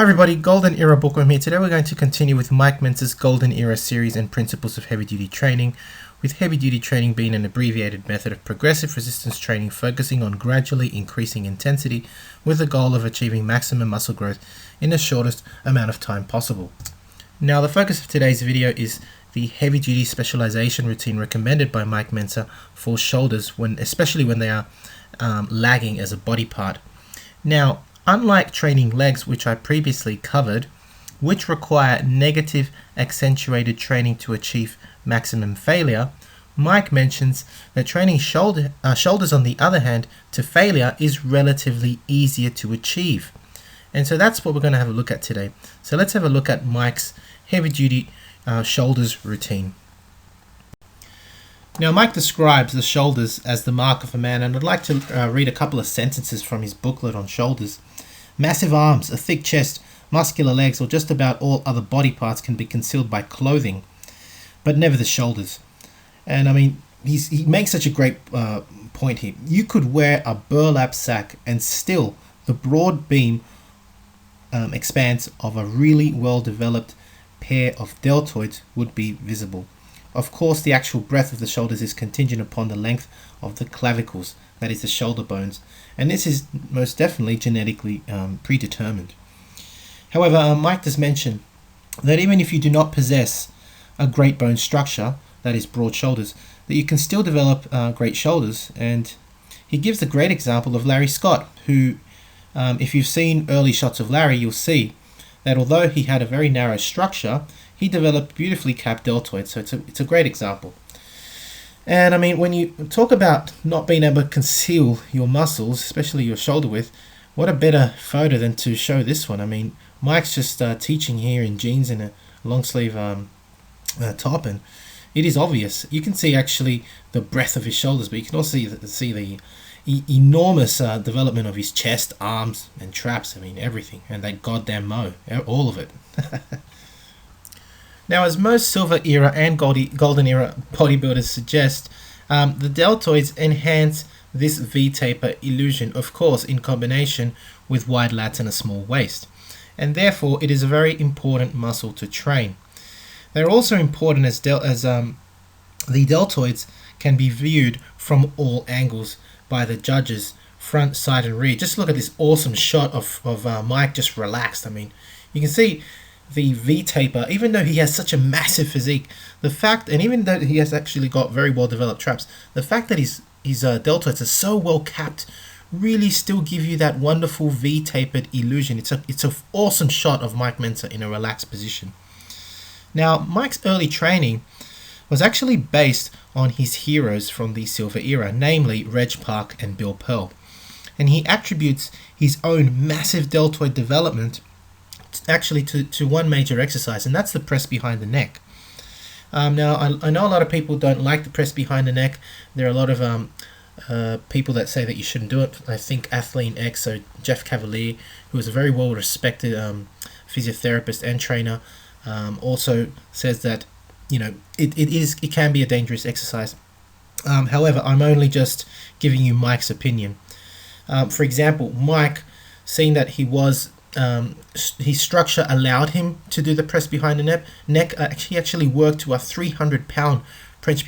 Hi everybody, Golden Era Bookworm here. Today we're going to continue with Mike Mentzer's Golden Era series and principles of heavy duty training, with heavy duty training being an abbreviated method of progressive resistance training focusing on gradually increasing intensity with the goal of achieving maximum muscle growth in the shortest amount of time possible. Now the focus of today's video is the heavy duty specialization routine recommended by Mike Mentzer for shoulders, especially when they are lagging as a body part. Now, unlike training legs, which I previously covered, which require negative accentuated training to achieve maximum failure, Mike mentions that training shoulders on the other hand to failure is relatively easier to achieve. And so that's what we're going to have a look at today. So let's have a look at Mike's heavy duty shoulders routine. Now Mike describes the shoulders as the mark of a man, and I'd like to read a couple of sentences from his booklet on shoulders. Massive arms, a thick chest, muscular legs, or just about all other body parts can be concealed by clothing, but never the shoulders. And I mean, he makes such a great point here. You could wear a burlap sack and still the broad beam expanse of a really well-developed pair of deltoids would be visible. Of course, the actual breadth of the shoulders is contingent upon the length of the clavicles, that is the shoulder bones, and this is most definitely genetically predetermined. However, Mike does mention that even if you do not possess a great bone structure, that is broad shoulders, that you can still develop great shoulders. And he gives a great example of Larry Scott, who, if you've seen early shots of Larry, you'll see that although he had a very narrow structure, he developed beautifully capped deltoids, so it's a great example. And I mean, when you talk about not being able to conceal your muscles, especially your shoulder width, what a better photo than to show this one. I mean, Mike's just teaching here in jeans and a long sleeve top, and it is obvious. You can see actually the breadth of his shoulders, but you can also see the enormous development of his chest, arms, and traps. I mean, everything, and that goddamn mo, all of it. Now, as most Silver Era and Golden Era bodybuilders suggest, the deltoids enhance this V-taper illusion, of course, in combination with wide lats and a small waist, and therefore it is a very important muscle to train. They're also important as the deltoids can be viewed from all angles by the judges, front, side, and rear. Just look at this awesome shot of Mike just relaxed. I mean, you can see the V-taper, even though he has such a massive physique, and even though he has actually got very well developed traps, the fact that his deltoids are so well capped really still give you that wonderful V-tapered illusion. It's an awesome shot of Mike Mentzer in a relaxed position. Now, Mike's early training was actually based on his heroes from the Silver Era, namely Reg Park and Bill Pearl, and he attributes his own massive deltoid development actually to one major exercise, and that's the press behind the neck. Now, I know a lot of people don't like the press behind the neck. There are a lot of people that say that you shouldn't do it. I think Athlete X, so Jeff Cavalier, who is a very well respected physiotherapist and trainer, also says that it can be a dangerous exercise. However, I'm only just giving you Mike's opinion. For example, Mike, seeing that his structure allowed him to do the press behind the neck. He actually worked to a 300-pound press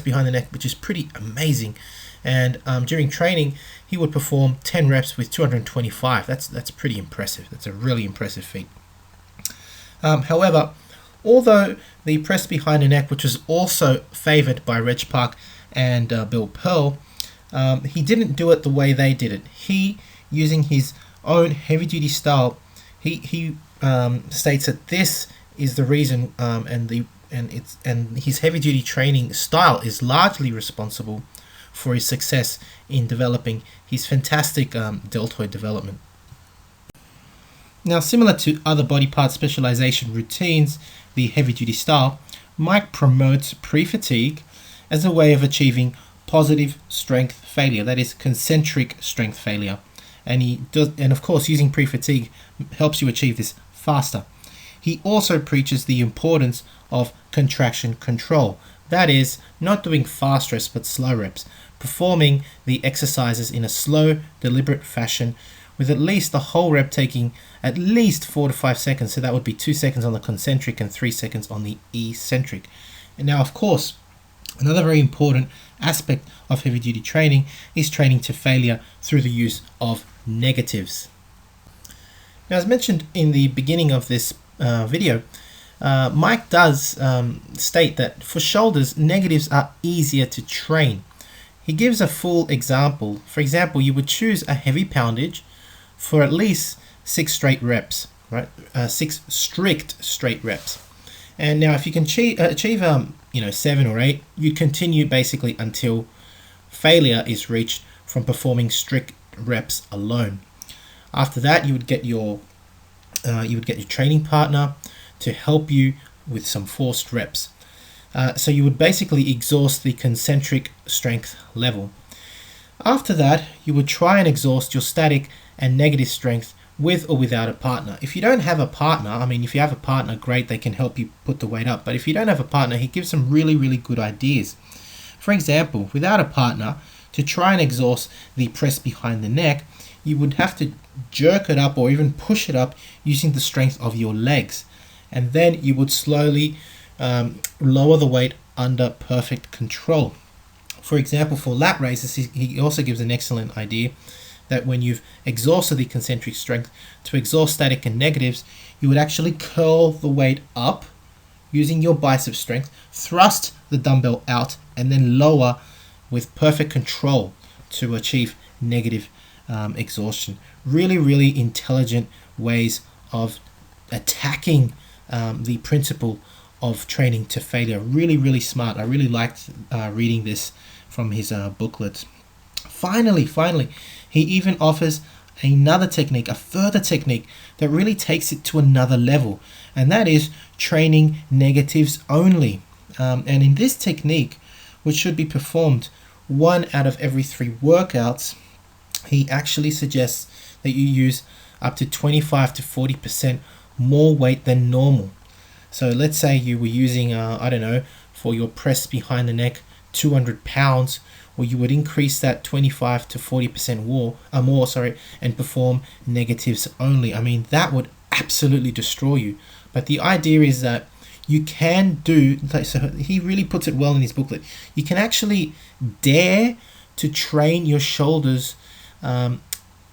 behind the neck, which is pretty amazing. And during training, he would perform 10 reps with 225. That's pretty impressive. That's a really impressive feat. However, although the press behind the neck, which was also favored by Reg Park and Bill Pearl, he didn't do it the way they did it. He, using his own heavy-duty style, he states that this is the reason, and his heavy-duty training style is largely responsible for his success in developing his fantastic deltoid development. Now, similar to other body part specialization routines, the heavy-duty style, Mike promotes pre-fatigue as a way of achieving positive strength failure, that is concentric strength failure. And of course, using pre-fatigue helps you achieve this faster. He also preaches the importance of contraction control, that is, not doing fast reps but slow reps, performing the exercises in a slow, deliberate fashion with at least the whole rep taking at least 4 to 5 seconds. So that would be 2 seconds on the concentric and 3 seconds on the eccentric. And now, of course, another very important aspect of heavy duty training is training to failure through the use of negatives. Now, as mentioned in the beginning of this video, Mike does state that for shoulders, negatives are easier to train. He gives a full example. For example, you would choose a heavy poundage for at least 6 straight reps, right? 6 strict straight reps. And now, if you can achieve 7 or 8, you continue basically until failure is reached from performing strict reps alone. After that, you would get your training partner to help you with some forced reps. So you would basically exhaust the concentric strength level. After that, you would try and exhaust your static and negative strength with or without a partner. If you don't have a partner, I mean, if you have a partner, great, they can help you put the weight up. But if you don't have a partner, he gives some really, really good ideas. For example, without a partner, to try and exhaust the press behind the neck, you would have to jerk it up or even push it up using the strength of your legs. And then you would slowly lower the weight under perfect control. For example, for lat raises, he also gives an excellent idea that when you've exhausted the concentric strength, to exhaust static and negatives, you would actually curl the weight up using your bicep strength, thrust the dumbbell out, and then lower with perfect control to achieve negative exhaustion. Really, really intelligent ways of attacking the principle of training to failure. Really, really smart. I really liked reading this from his booklet. Finally, he even offers another technique, a further technique that really takes it to another level, and that is training negatives only. And in this technique, which should be performed 1 out of every 3 workouts, he actually suggests that you use up to 25 to 40% more weight than normal. So let's say you were using, for your press behind the neck, 200 pounds, or you would increase that 25 to 40% more, and perform negatives only. I mean, that would absolutely destroy you. But the idea is that you can do, so he really puts it well in his booklet, you can actually dare to train your shoulders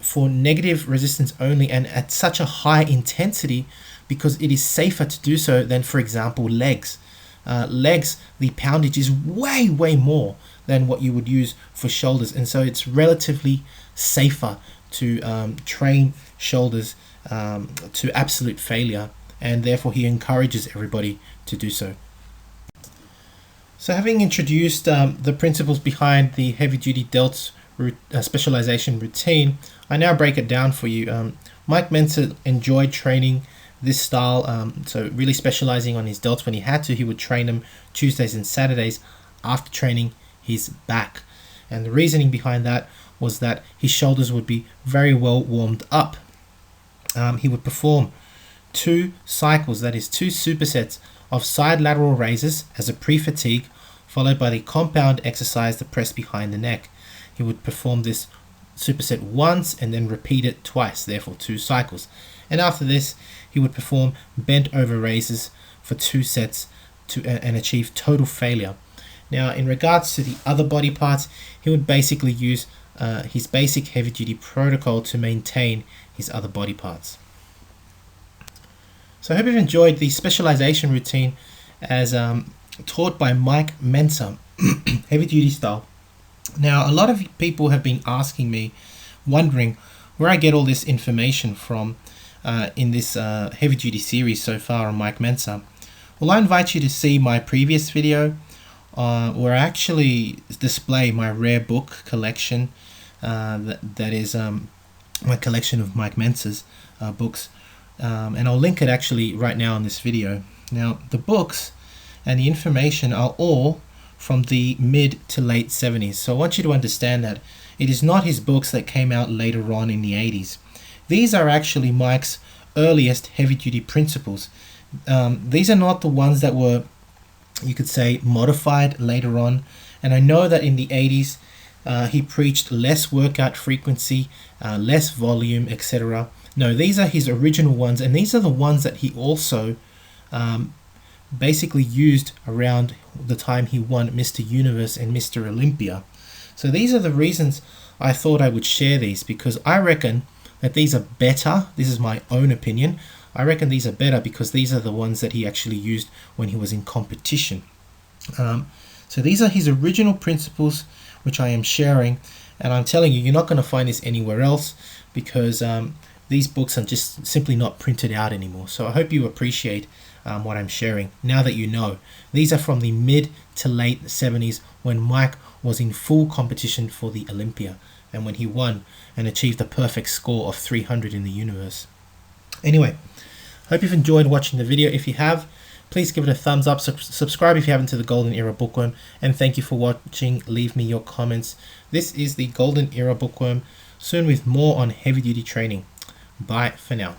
for negative resistance only, and at such a high intensity, because it is safer to do so than, for example, legs. Legs, the poundage is way more than what you would use for shoulders, and so it's relatively safer to train shoulders to absolute failure, and therefore he encourages everybody to do so. So having introduced the principles behind the heavy-duty delts specialization routine, I now break it down for you. Mike Mentzer enjoyed training this style, so really specializing on his delts. When he had to, he would train them Tuesdays and Saturdays after training his back. And the reasoning behind that was that his shoulders would be very well warmed up. He would perform 2 cycles, that is 2 supersets of side lateral raises as a pre-fatigue, followed by the compound exercise, the press behind the neck. He would perform this superset once and then repeat it twice, therefore 2 cycles. And after this, he would perform bent over raises for 2 sets and achieve total failure. Now, in regards to the other body parts, he would basically use his basic heavy-duty protocol to maintain his other body parts. So I hope you've enjoyed the specialization routine as taught by Mike Mentzer, heavy-duty style. Now, a lot of people have been asking me, wondering where I get all this information from in this heavy-duty series so far on Mike Mentzer. Well, I invite you to see my previous video where I actually display my rare book collection that is my collection of Mike Mentzer's books, and I'll link it actually right now in this video. Now, the books and the information are all from the mid to late 70s, so I want you to understand that it is not his books that came out later on in the 80s. These are actually Mike's earliest heavy-duty principles. These are not the ones that were, you could say, modified later on. And I know that in the 80s, he preached less workout frequency, less volume, etc. No, these are his original ones, and these are the ones that he also basically used around the time he won Mr. Universe and Mr. Olympia. So these are the reasons I thought I would share these, because I reckon that these are better. This is my own opinion. I reckon these are better because these are the ones that he actually used when he was in competition. So these are his original principles, which I am sharing, and I'm telling you, you're not going to find this anywhere else, because these books are just simply not printed out anymore. So I hope you appreciate what I'm sharing now that you know. These are from the mid to late 70s, when Mike was in full competition for the Olympia, and when he won and achieved a perfect score of 300 in the universe. Anyway, hope you've enjoyed watching the video. If you have, please give it a thumbs up, subscribe if you haven't to the Golden Era Bookworm, and thank you for watching. Leave me your comments. This is the Golden Era Bookworm, soon with more on heavy duty training. Bye for now.